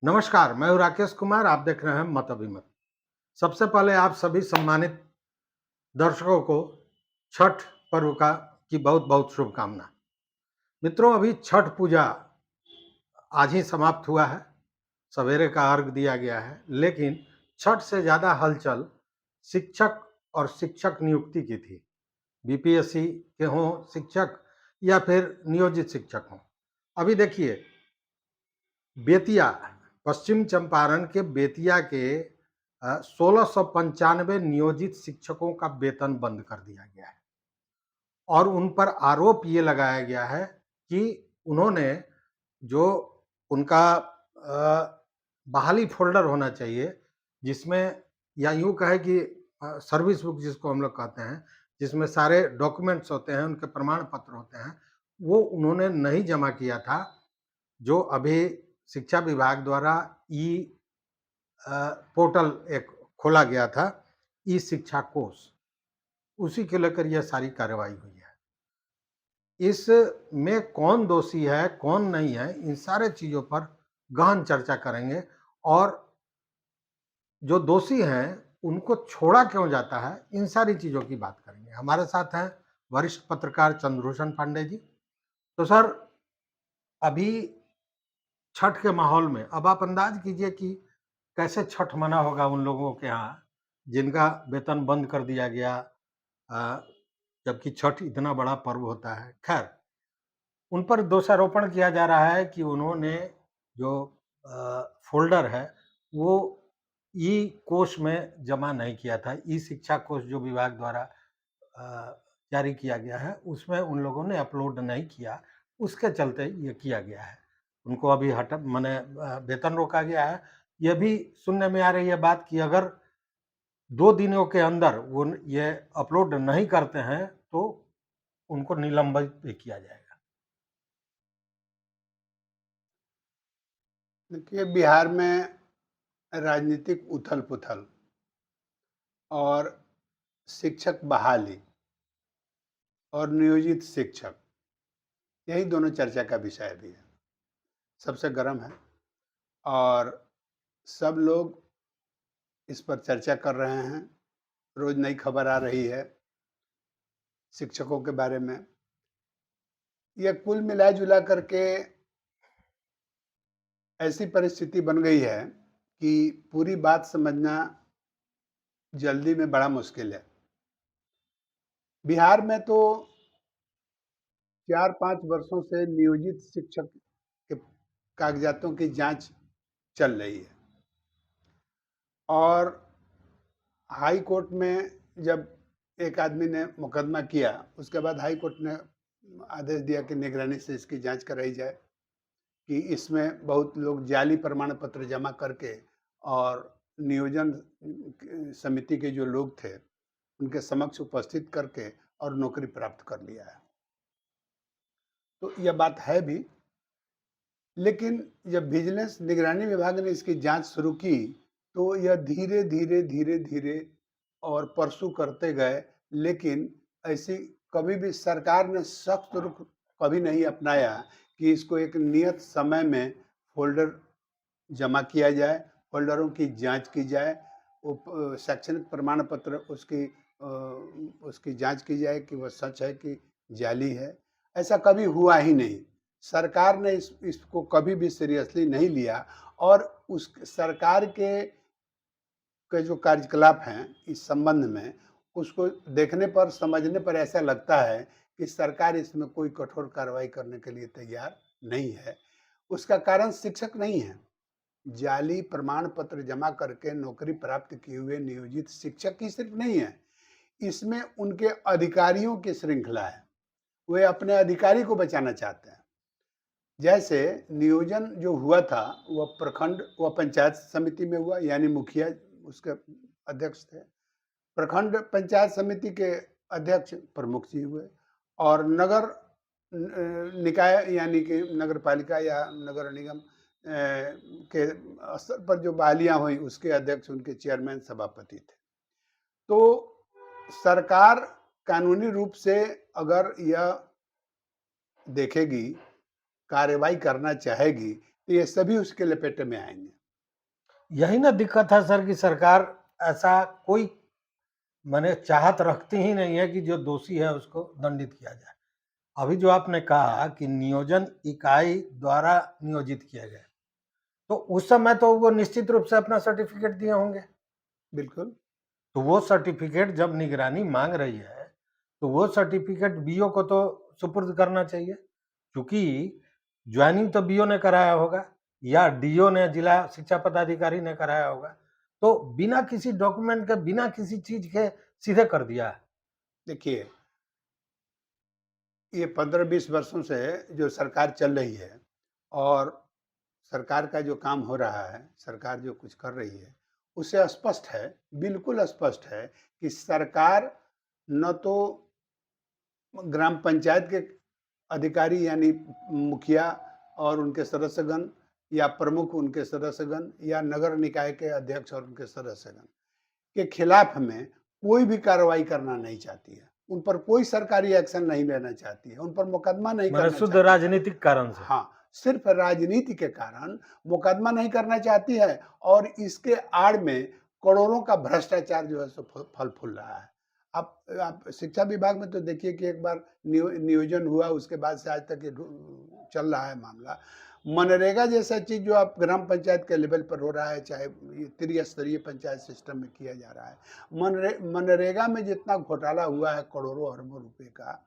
नमस्कार, मैं हूँ राकेश कुमार, आप देख रहे हैं मत अभिमत। सबसे पहले आप सभी सम्मानित दर्शकों को छठ पर्व का की बहुत-बहुत शुभकामना। मित्रों, अभी छठ पूजा आज ही समाप्त हुआ है, सवेरे का अर्घ दिया गया है, लेकिन छठ से ज़्यादा हलचल शिक्षक और शिक्षक नियुक्ति की थी। बीपीएससी के हों शिक्षक या फिर नियोजित शिक्षक हों। अभी देखिए, बेतिया, पश्चिम चंपारण के बेतिया के 1695 नियोजित शिक्षकों का वेतन बंद कर दिया गया है और उन पर आरोप ये लगाया गया है कि उन्होंने जो उनका बहाली फ़ोल्डर होना चाहिए, जिसमें या यूँ कहें कि सर्विस बुक जिसको हम लोग कहते हैं, जिसमें सारे डॉक्यूमेंट्स होते हैं, उनके प्रमाण पत्र होते हैं, वो उन्होंने नहीं जमा किया था, जो अभी शिक्षा विभाग द्वारा ई पोर्टल एक खोला गया था, ई शिक्षा कोष, उसी को लेकर यह सारी कार्रवाई हुई है। इसमें कौन दोषी है, कौन नहीं है, इन सारे चीज़ों पर गहन चर्चा करेंगे और जो दोषी हैं, उनको छोड़ा क्यों जाता है, इन सारी चीज़ों की बात करेंगे। हमारे साथ हैं वरिष्ठ पत्रकार चंद्रभूषण पांडे जी। तो सर, अभी छठ के माहौल में अब आप अंदाज कीजिए कि कैसे छठ मना होगा उन लोगों के यहाँ जिनका वेतन बंद कर दिया गया, अ, जबकि छठ इतना बड़ा पर्व होता है। खैर, उन पर दोषारोपण किया जा रहा है कि उन्होंने जो फ़ोल्डर है वो ई कोष में जमा नहीं किया था। ई शिक्षा कोष जो विभाग द्वारा जारी किया गया है, उसमें उन लोगों ने अपलोड नहीं किया, उसके चलते ये किया गया है। उनको अभी माने वेतन रोका गया है। ये भी सुनने में आ रही है बात कि अगर 2 दिनों के अंदर वो ये अपलोड नहीं करते हैं, तो उनको निलंबित भी किया जाएगा। देखिए, बिहार में राजनीतिक उथल-पुथल और शिक्षक बहाली और नियोजित शिक्षक, यही दोनों चर्चा का विषय अभी है। सबसे गर्म है और सब लोग इस पर चर्चा कर रहे हैं। रोज़ नई खबर आ रही है शिक्षकों के बारे में। यह कुल मिला-जुला करके ऐसी परिस्थिति बन गई है कि पूरी बात समझना जल्दी में बड़ा मुश्किल है। बिहार में तो 4-5 वर्षों से नियोजित शिक्षक के कागज़ातों की जाँच चल रही है और हाई कोर्ट में जब एक आदमी ने मुकदमा किया, उसके बाद हाई कोर्ट ने आदेश दिया कि निगरानी से इसकी जाँच कराई जाए कि इसमें बहुत लोग जाली प्रमाण पत्र जमा करके और नियोजन समिति के जो लोग थे, उनके समक्ष उपस्थित करके और नौकरी प्राप्त कर लिया है। तो यह बात है भी, लेकिन जब विजिलेंस निगरानी विभाग ने इसकी जाँच शुरू की, तो यह धीरे-धीरे, धीरे-धीरे और परसू करते गए, लेकिन ऐसी कभी भी सरकार ने सख्त रुख कभी नहीं अपनाया कि इसको एक नियत समय में फ़ोल्डर जमा किया जाए, फ़ोल्डरों की जाँच की जाए, शैक्षणिक प्रमाण पत्र उसकी जाँच की जाए कि वह सच है कि जाली है। ऐसा कभी हुआ ही नहीं। सरकार ने इसको कभी भी सीरियसली नहीं लिया और उस सरकार के जो कार्यकलाप हैं इस संबंध में, उसको देखने पर, समझने पर ऐसा लगता है कि सरकार इसमें कोई कठोर कार्रवाई करने के लिए तैयार नहीं है। उसका कारण शिक्षक नहीं है। जाली प्रमाण पत्र जमा करके नौकरी प्राप्त किए हुए नियोजित शिक्षक ही सिर्फ नहीं है, इसमें उनके अधिकारियों की श्रृंखला है। वे अपने अधिकारी को बचाना चाहते हैं। जैसे नियोजन जो हुआ था, वह पंचायत समिति में हुआ, यानी मुखिया उसके अध्यक्ष थे। प्रखंड पंचायत समिति के अध्यक्ष प्रमुख जी हुए और नगर निकाय यानी कि नगर पालिका या नगर निगम के स्तर पर जो बहालियाँ हुई, उसके अध्यक्ष, उनके चेयरमैन, सभापति थे। तो सरकार कानूनी रूप से अगर यह देखेगी, कार्रवाई करना चाहेगी, तो ये सभी उसके लपेटे में आएंगे। यही ना दिक्कत है सर कि सरकार ऐसा कोई माने चाहत रखती ही नहीं है कि जो दोषी है उसको दंडित किया जाए। अभी जो आपने कहा कि नियोजन इकाई द्वारा नियोजित किया गया, तो उस समय तो वो निश्चित रूप से अपना सर्टिफिकेट दिए होंगे। बिल्कुल। तो वो सर्टिफिकेट जब निगरानी मांग रही है, तो वो सर्टिफिकेट बीओ को तो सुपुर्द करना चाहिए, क्योंकि ज्वाइनिंग तो बीओ ने कराया होगा या डीओ ने, जिला शिक्षा पदाधिकारी ने कराया होगा। तो बिना किसी डॉक्यूमेंट के, बिना किसी चीज के सीधे कर दिया है। देखिए, ये 15-20 वर्षों से जो सरकार चल रही है और सरकार का जो काम हो रहा है, सरकार जो कुछ कर रही है, उससे स्पष्ट है, बिल्कुल स्पष्ट है कि सरकार न तो ग्राम पंचायत के अधिकारी यानी मुखिया और उनके सदस्यगण या प्रमुख उनके सदस्यगण या नगर निकाय के अध्यक्ष और उनके सदस्यगण के खिलाफ में कोई भी कार्रवाई करना नहीं चाहती है। उन पर कोई सरकारी एक्शन नहीं लेना चाहती है, उन पर मुकदमा नहीं मैंने करना शुद्ध चाहती है। राजनीतिक कारण से। हाँ, सिर्फ राजनीति के कारण मुकदमा नहीं करना चाहती है और इसके आड़ में करोड़ों का भ्रष्टाचार जो है सो फल फूल रहा है। आप शिक्षा विभाग में तो देखिए कि एक बार नियोजन हुआ, उसके बाद से आज तक ये चल रहा है मामला। मनरेगा जैसा चीज़ जो आप ग्राम पंचायत के लेवल पर हो रहा है, चाहे ये त्रिस्तरीय पंचायत सिस्टम में किया जा रहा है। मनरेगा में जितना घोटाला हुआ है करोड़ों अरबों रुपए का,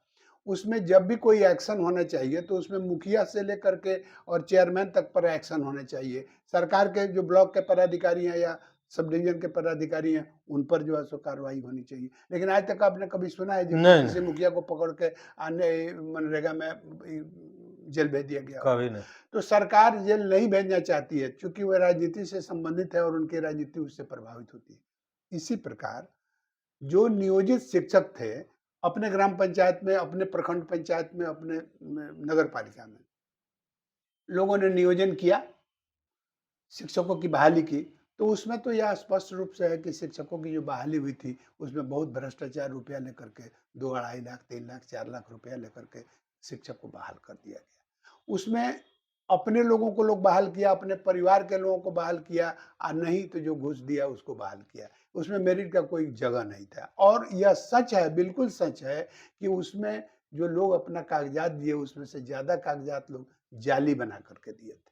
उसमें जब भी कोई एक्शन होना चाहिए तो उसमें मुखिया से लेकर के और चेयरमैन तक पर एक्शन होने चाहिए। सरकार के जो ब्लॉक के पदाधिकारी हैं या सब डिवीजन के पदाधिकारी हैं, उन पर जो है सो कार्रवाई होनी चाहिए। लेकिन आज तक आपने कभी सुना है जी नहीं, किसी नहीं, मुखिया को पकड़ के अन्य मनरेगा में जेल भेज दिया गया हो? कभी नहीं। तो सरकार जेल नहीं भेजना चाहती है, चूँकि वह राजनीति से संबंधित है और उनकी राजनीति उससे प्रभावित होती है। इसी प्रकार जो नियोजित शिक्षक थे, अपने ग्राम पंचायत में, अपने प्रखंड पंचायत में, अपने नगर पालिका में, लोगों ने नियोजन किया, शिक्षकों की बहाली की, तो उसमें तो यह स्पष्ट रूप से है कि शिक्षकों की जो बहाली हुई थी, उसमें बहुत भ्रष्टाचार रुपया लेकर के 2 2.5 लाख, 3 लाख, 4 लाख रुपया लेकर के शिक्षक को बहाल कर दिया गया। उसमें अपने लोगों को लोग बहाल किया, अपने परिवार के लोगों को बहाल किया और नहीं तो जो घूस दिया उसको बहाल किया। उसमें मेरिट का कोई जगह नहीं था और यह सच है, बिल्कुल सच है कि उसमें जो लोग अपना कागज़ात दिए, उसमें से ज़्यादा कागज़ात लोग जाली बना कर के दिए थे।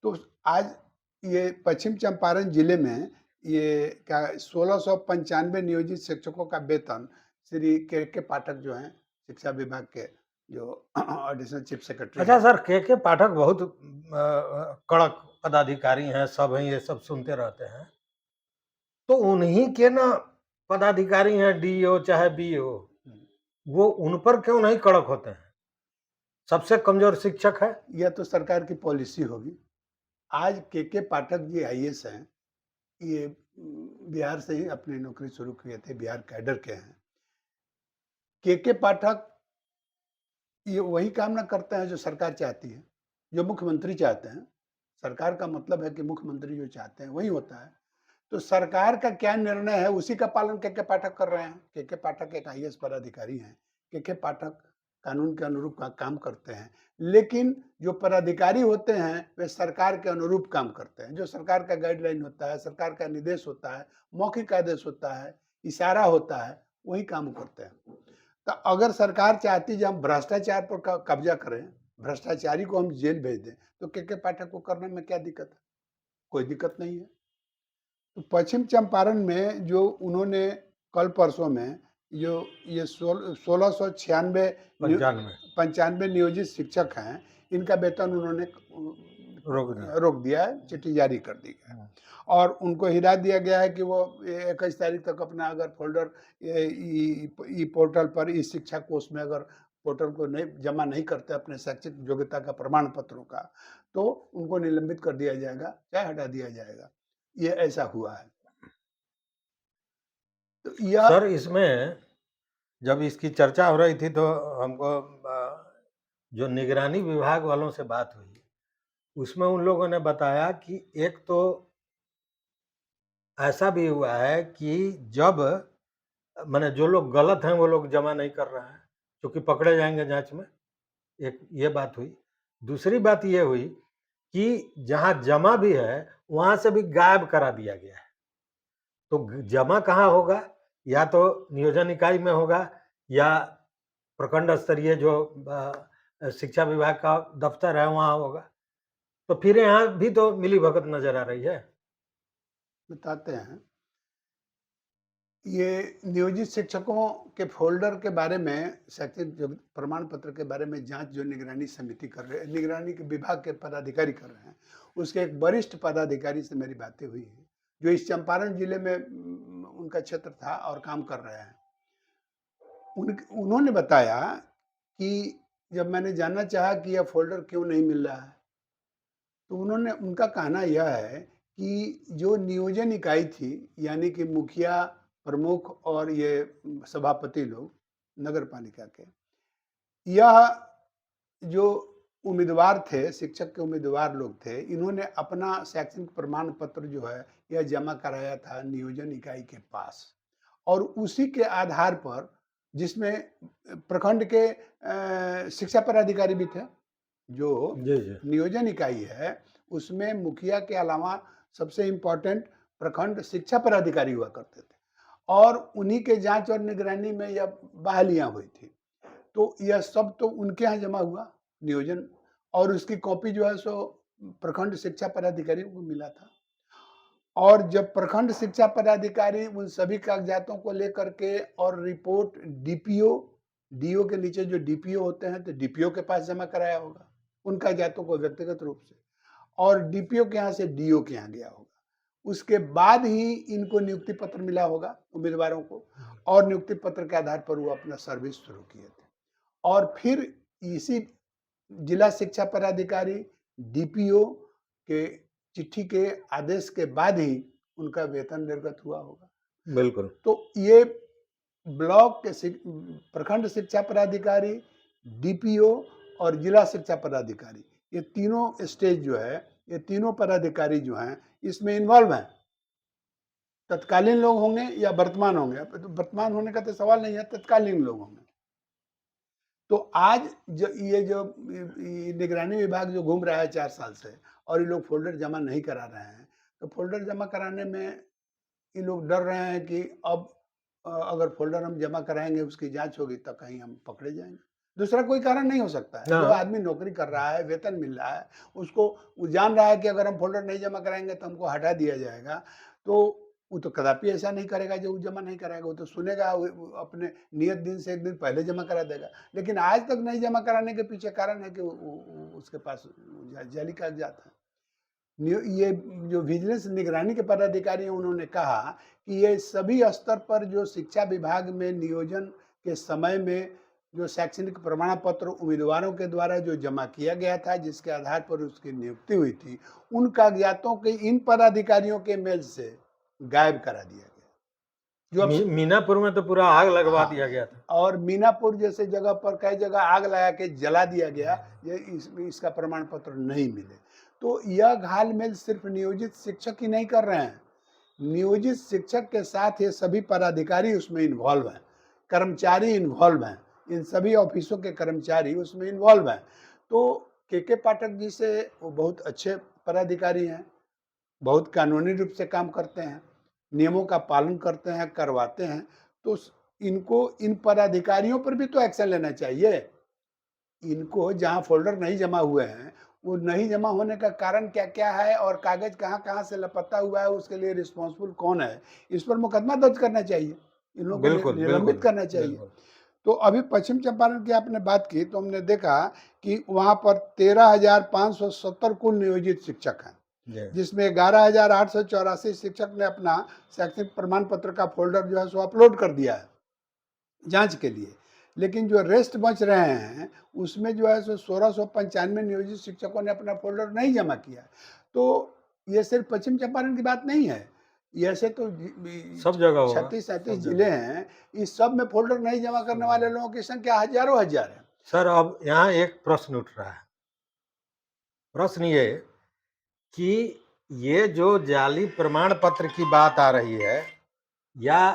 तो आज ये पश्चिम चंपारण जिले में ये क्या 1695 नियोजित शिक्षकों का वेतन श्री के पाठक जो हैं शिक्षा विभाग के जो एडिशनल चीफ सेक्रेटरी अच्छा हैं। सर, के पाठक बहुत कड़क पदाधिकारी हैं, सब हैं, ये सब सुनते रहते हैं। तो उन्हीं के ना पदाधिकारी हैं, डीओ चाहे बीओ, वो उन पर क्यों नहीं कड़क होते हैं? सबसे कमजोर शिक्षक है। यह तो सरकार की पॉलिसी होगी। आज के पाठक जी आईएएस हैं, ये बिहार से ही अपनी नौकरी शुरू किए थे, बिहार कैडर के हैं। के पाठक ये वही काम ना करते हैं जो सरकार चाहती है, जो मुख्यमंत्री चाहते हैं। सरकार का मतलब है कि मुख्यमंत्री जो चाहते हैं वही होता है। तो सरकार का क्या निर्णय है उसी का पालन के पाठक कर रहे हैं। के पाठक एक आईएएस पदाधिकारी हैं। के पाठक कानून के अनुरूप का काम करते हैं। लेकिन जो पदाधिकारी होते हैं वे सरकार के अनुरूप काम करते हैं। जो सरकार का गाइडलाइन होता है, सरकार का निर्देश होता है, मौखिक आदेश होता है, इशारा होता है, वही काम करते हैं। तो अगर सरकार चाहती है हम भ्रष्टाचार पर कब्जा करें, भ्रष्टाचारी को हम जेल भेज दें, तो के पाठक को करने में क्या दिक्कत है? कोई दिक्कत नहीं है। तो पश्चिम चंपारण में जो उन्होंने कल परसों में जो ये 1696 पंचानवे 95 नियोजित शिक्षक हैं, इनका वेतन उन्होंने रोक दिया है, चिट्ठी जारी कर दी है और उनको हिदायत दिया गया है कि वो 21 तारीख तक अपना अगर फोल्डर ई पोर्टल पर ई शिक्षा कोष में अगर पोर्टल को नहीं जमा नहीं करते अपने शैक्षिक योग्यता का प्रमाण पत्रों का, तो उनको निलंबित कर दिया जाएगा, चाहे हटा दिया जाएगा। ये ऐसा हुआ है। तो यह सर, इसमें जब इसकी चर्चा हो रही थी तो हमको जो निगरानी विभाग वालों से बात हुई, उसमें उन लोगों ने बताया कि एक तो ऐसा भी हुआ है कि जब माने जो लोग गलत हैं वो लोग जमा नहीं कर रहे हैं, क्योंकि पकड़े जाएंगे जांच में। एक ये बात हुई। दूसरी बात ये हुई कि जहाँ जमा भी है, वहाँ से भी गायब करा दिया गया है। तो जमा कहाँ होगा? या तो नियोजन इकाई में होगा या प्रखंड स्तरीय जो शिक्षा विभाग का दफ्तर है वहाँ होगा। तो फिर यहाँ भी तो मिलीभगत नजर आ रही है। बताते हैं, ये नियोजित शिक्षकों के फ़ोल्डर के बारे में शैक्षिक जो प्रमाण पत्र के बारे में जाँच जो निगरानी समिति कर रहे हैं, निगरानी के विभाग के पदाधिकारी कर रहे हैं, उसके एक वरिष्ठ पदाधिकारी से मेरी बातें हुई हैं, जो इस चंपारण जिले में उनका क्षेत्र था और काम कर रहे हैं। उन्होंने बताया कि जब मैंने जानना चाहा कि यह फ़ोल्डर क्यों नहीं मिल रहा है, तो उनका कहना यह है कि जो नियोजन इकाई थी, यानी कि मुखिया, प्रमुख और ये सभापति लोग नगर पालिका के, यह जो उम्मीदवार थे, शिक्षक के उम्मीदवार लोग थे, इन्होंने अपना शैक्षणिक प्रमाण पत्र जो है, यह जमा कराया था नियोजन इकाई के पास और उसी के आधार पर जिसमें प्रखंड के शिक्षा पदाधिकारी भी थे, जो जी, जी। नियोजन इकाई है, उसमें मुखिया के अलावा सबसे इम्पोर्टेंट प्रखंड शिक्षा पदाधिकारी हुआ करते थे और उन्हीं के जाँच और निगरानी में यह बहालियाँ हुई थी। तो यह सब तो उनके यहाँ जमा हुआ, नियोजन, और उसकी कॉपी जो है सो प्रखंड शिक्षा पदाधिकारी को मिला था। और जब प्रखंड शिक्षा पदाधिकारी उन सभी कागजातों को लेकर के और रिपोर्ट डीपीओ, डीओ के नीचे जो डीपीओ होते हैं, तो डीपीओ के पास जमा कराया होगा, उन कागजातों को व्यक्तिगत रूप से, और डीपीओ के यहाँ से डीओ के यहाँ गया होगा। उसके बाद ही इनको नियुक्ति पत्र मिला होगा उम्मीदवारों को और नियुक्ति पत्र के आधार पर वो अपना सर्विस शुरू किए थे। और फिर इसी जिला शिक्षा पदाधिकारी, डीपीओ के चिट्ठी के आदेश के बाद ही उनका वेतन निर्गत हुआ होगा। बिल्कुल। तो ये ब्लॉक के प्रखंड शिक्षा पदाधिकारी, डीपीओ और जिला शिक्षा पदाधिकारी, ये तीनों स्टेज जो है, ये तीनों पदाधिकारी जो हैं, इसमें इन्वॉल्व हैं। तत्कालीन लोग होंगे या वर्तमान होंगे, तो वर्तमान होने का तो सवाल नहीं है, तत्कालीन लोग होंगे। तो आज ये जो निगरानी विभाग जो घूम रहा है 4 साल से और ये लोग फ़ोल्डर जमा नहीं करा रहे हैं, तो फ़ोल्डर जमा कराने में ये लोग डर रहे हैं कि अब अगर फ़ोल्डर हम जमा कराएँगे, उसकी जाँच होगी तो कहीं हम पकड़े जाएँगे। दूसरा कोई कारण नहीं हो सकता है। जो हाँ। आदमी नौकरी कर रहा है, वेतन मिल रहा है, उसको वो जान रहा है कि अगर हम फ़ोल्डर नहीं जमा कराएँगे तो हमको हटा दिया जाएगा, तो वो तो कदापि ऐसा नहीं करेगा जो वो जमा नहीं कराएगा। वो तो सुनेगा, वो अपने नियत दिन से 1 दिन पहले जमा करा देगा। लेकिन आज तक नहीं जमा कराने के पीछे कारण है कि वो उसके पास जाली कागज़ात हैं। ये जो विजिलेंस निगरानी के पदाधिकारी हैं, उन्होंने कहा कि ये सभी स्तर पर जो शिक्षा विभाग में नियोजन के समय में जो शैक्षणिक प्रमाण पत्र उम्मीदवारों के द्वारा जो जमा किया गया था, जिसके आधार पर उसकी नियुक्ति हुई थी, उन कागजातों के इन पदाधिकारियों के मेल से गायब करा दिया गया। जो अब मीनापुर में तो पूरा आग लगवा हाँ, दिया गया था। और मीनापुर जैसे जगह पर कई जगह आग लगा के जला दिया गया, ये इसका प्रमाण पत्र नहीं मिले। तो यह घाल-मेल सिर्फ नियोजित शिक्षक ही नहीं कर रहे हैं, नियोजित शिक्षक के साथ ये सभी पदाधिकारी उसमें इन्वॉल्व हैं, कर्मचारी इन्वॉल्व हैं, इन सभी ऑफिसों के कर्मचारी उसमें इन्वॉल्व हैं। तो के पाठक जी से वो बहुत अच्छे पदाधिकारी हैं, बहुत कानूनी रूप से काम करते हैं, नियमों का पालन करते हैं, करवाते हैं, तो इनको इन पदाधिकारियों पर भी तो एक्शन लेना चाहिए। इनको जहाँ फ़ोल्डर नहीं जमा हुए हैं, वो नहीं जमा होने का कारण क्या-क्या है और कागज़ कहाँ-कहाँ से लापता हुआ है, उसके लिए रिस्पॉन्सिबल कौन है, इस पर मुकदमा दर्ज करना चाहिए। इन लोगों को बिल्कुल, निलंबित बिल्कुल, करना चाहिए। बिल्कुल। तो अभी पश्चिम चंपारण की आपने बात की, तो हमने देखा कि वहाँ पर 13,570 कुल नियोजित शिक्षक हैं, जी। जिसमें 11,884 शिक्षक ने अपना शैक्षणिक प्रमाण पत्र का फ़ोल्डर जो है सो अपलोड कर दिया है, जाँच के लिए। लेकिन जो रेस्ट बच रहे हैं, उसमें जो है सो 1,695 नियोजित शिक्षकों ने अपना फ़ोल्डर नहीं जमा किया। तो ये सिर्फ पश्चिम चंपारण की बात नहीं है, ये ऐसे तो सब जगह होगा, 36-37 सब जिले जगह। हैं, इस सब में फ़ोल्डर नहीं जमा करने वाले लोगों की संख्या हज़ारों हज़ार है। सर, अब यहाँ एक प्रश्न उठ रहा है। प्रश्न ये कि ये जो जाली प्रमाण पत्र की बात आ रही है या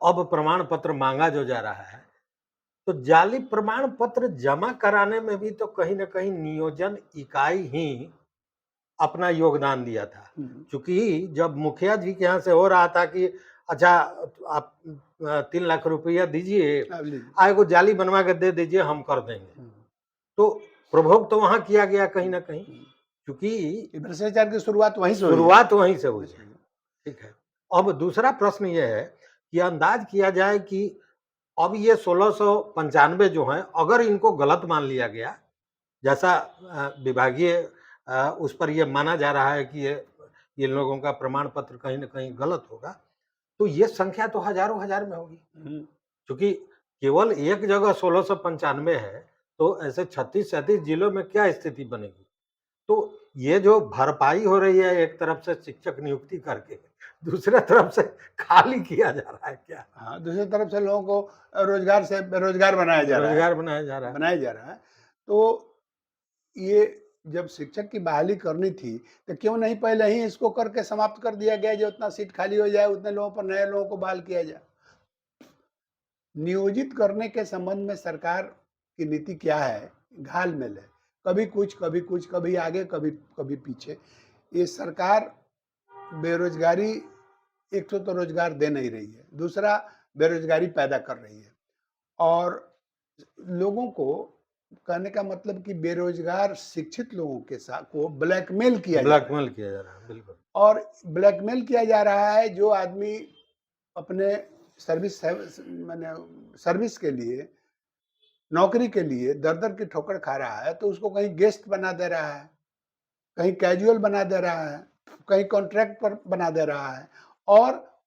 अब प्रमाण पत्र मांगा जो जा रहा है, तो जाली प्रमाण पत्र जमा कराने में भी तो कहीं न कहीं नियोजन इकाई ही अपना योगदान दिया था। चूँकि जब मुखिया जी के यहाँ से हो रहा था कि अच्छा आप 3 लाख रुपया दीजिए, अब लीजिए। एगो जाली बनवा के दे दीजिए, हम कर देंगे। तो प्रभोग तो वहाँ किया गया कहीं न कहीं, क्योंकि ये भ्रष्टाचार की शुरुआत वहीं से हुई है। शुरुआत वहीं से हुई है। ठीक है। अब दूसरा प्रश्न ये है कि अंदाज किया जाए कि अब ये 1695 जो हैं, अगर इनको गलत मान लिया गया, जैसा विभागीय उस पर ये माना जा रहा है कि ये लोगों का प्रमाण पत्र कहीं न कहीं गलत होगा, तो ये संख्या तो हज़ारों हज़ार में होगी। क्योंकि केवल एक जगह 1695 है, तो ऐसे 36-37 जिलों में क्या स्थिति बनेगी? तो ये जो भरपाई हो रही है एक तरफ से शिक्षक नियुक्ति करके, दूसरे तरफ से खाली किया जा रहा है क्या? हाँ, दूसरी तरफ से लोगों को रोजगार से बेरोजगार बनाया जा रहा है। रोजगार बनाया जा रहा है। बनाया जा रहा है। तो ये जब शिक्षक की बहाली करनी थी, तो क्यों नहीं पहले ही इसको करके समाप्त कर दिया गया, जो उतना सीट खाली हो जाए, उतने लोगों पर नए लोगों को बहाल किया जाए। नियोजित करने के संबंध में सरकार की नीति क्या है? घाल-मेल है। कभी कुछ, कभी कुछ, कभी आगे, कभी कभी पीछे। ये सरकार बेरोजगारी, एक तो रोजगार दे नहीं रही है, दूसरा बेरोजगारी पैदा कर रही है और लोगों को, कहने का मतलब कि बेरोजगार शिक्षित लोगों के साथ को ब्लैकमेल किया जा रहा है। ब्लैकमेल किया जा रहा है, बिल्कुल। और ब्लैकमेल किया जा रहा है, जो आदमी अपने माने सर्विस के लिए, नौकरी के लिए दर-दर की ठोकर खा रहा है, तो उसको कहीं गेस्ट बना दे रहा है, कहीं कैजुअल बना दे रहा है, कहीं कॉन्ट्रैक्ट पर बना दे रहा है और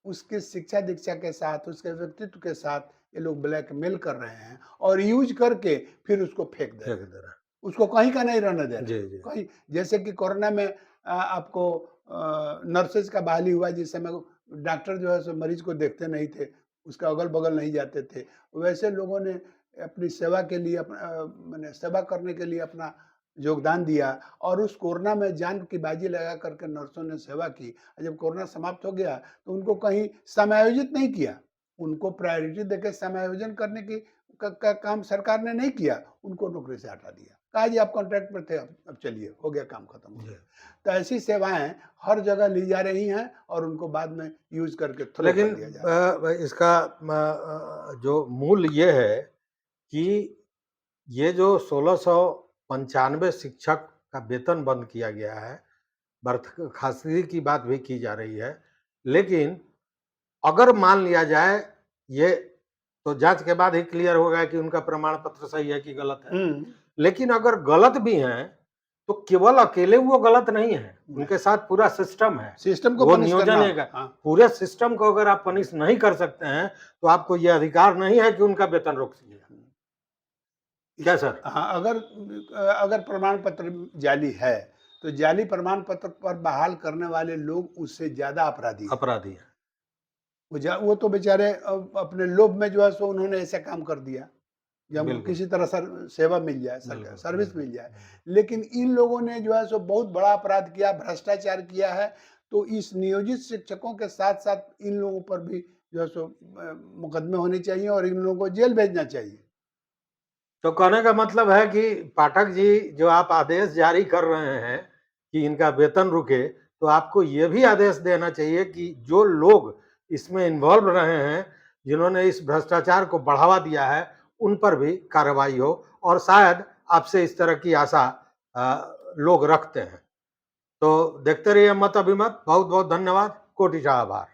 उसकी शिक्षा-दीक्षा के साथ, उसके व्यक्तित्व के साथ ये लोग ब्लैकमेल कर रहे हैं और यूज़ करके फिर उसको फेंक दे रहे हैं। उसको कहीं का नहीं रहने दे रहे हैं। कहीं, जैसे कि कोरोना में आपको नर्सेज का बहाली हुआ, जिस समय डॉक्टर जो है सो मरीज को देखते नहीं थे, उसका अगल-बगल नहीं जाते थे। वैसे लोगों ने अपनी सेवा के लिए माने सेवा करने के लिए अपना योगदान दिया और उस कोरोना में जान की बाजी लगा करके नर्सों ने सेवा की। जब कोरोना समाप्त हो गया, तो उनको कहीं समायोजित नहीं किया। उनको प्रायोरिटी देके समायोजन करने की का काम सरकार ने नहीं किया, उनको नौकरी से हटा दिया। कहा जी आप कॉन्ट्रैक्ट पर थे, अब चलिए, हो गया, काम खत्म हो गया। तो ऐसी सेवाएँ हर जगह ली जा रही हैं और उनको बाद में यूज़ करके थ्रो कर दिया जा रहा है। इसका जो मूल ये है कि ये जो 1695 शिक्षक का वेतन बंद किया गया है, बर्खास्तगी की बात भी की जा रही है, लेकिन अगर मान लिया जाए ये, तो जांच के बाद ही क्लियर होगा कि उनका प्रमाण पत्र सही है कि गलत है। लेकिन अगर गलत भी हैं, तो केवल अकेले वो गलत नहीं है, उनके साथ पूरा सिस्टम है। सिस्टम को वो पनिश नियोजन करना। है। हाँ। पूरे सिस्टम को अगर आप पनिश नहीं कर सकते हैं, तो आपको ये अधिकार नहीं है कि उनका वेतन रोक दीजिए। क्या सर? हाँ, अगर प्रमाण पत्र जाली है, तो जाली प्रमाण पत्र पर बहाल करने वाले लोग उससे ज्यादा अपराधी हैं। अपराधी है। वो तो बेचारे अपने लोभ में जो है सो उन्होंने ऐसा काम कर दिया, जब बिल्कुल। किसी तरह सेवा मिल जाए, बिल्कुल, सर्विस बिल्कुल। मिल जाए। लेकिन इन लोगों ने जो है सो बहुत बड़ा अपराध किया, भ्रष्टाचार किया है। तो इस नियोजित शिक्षकों के साथ-साथ इन लोगों पर भी जो है सो मुकदमे होने चाहिए और इन लोगों को जेल भेजना चाहिए। तो कहने का मतलब है कि पाठक जी, जो आप आदेश जारी कर रहे हैं कि इनका वेतन रुके, तो आपको ये भी आदेश देना चाहिए कि जो लोग इसमें इन्वॉल्व रहे हैं, जिन्होंने इस भ्रष्टाचार को बढ़ावा दिया है, उन पर भी कार्रवाई हो, और शायद आपसे इस तरह की आशा लोग रखते हैं। तो देखते रहिए मत अभिमत। बहुत बहुत धन्यवाद। कोटि आभार।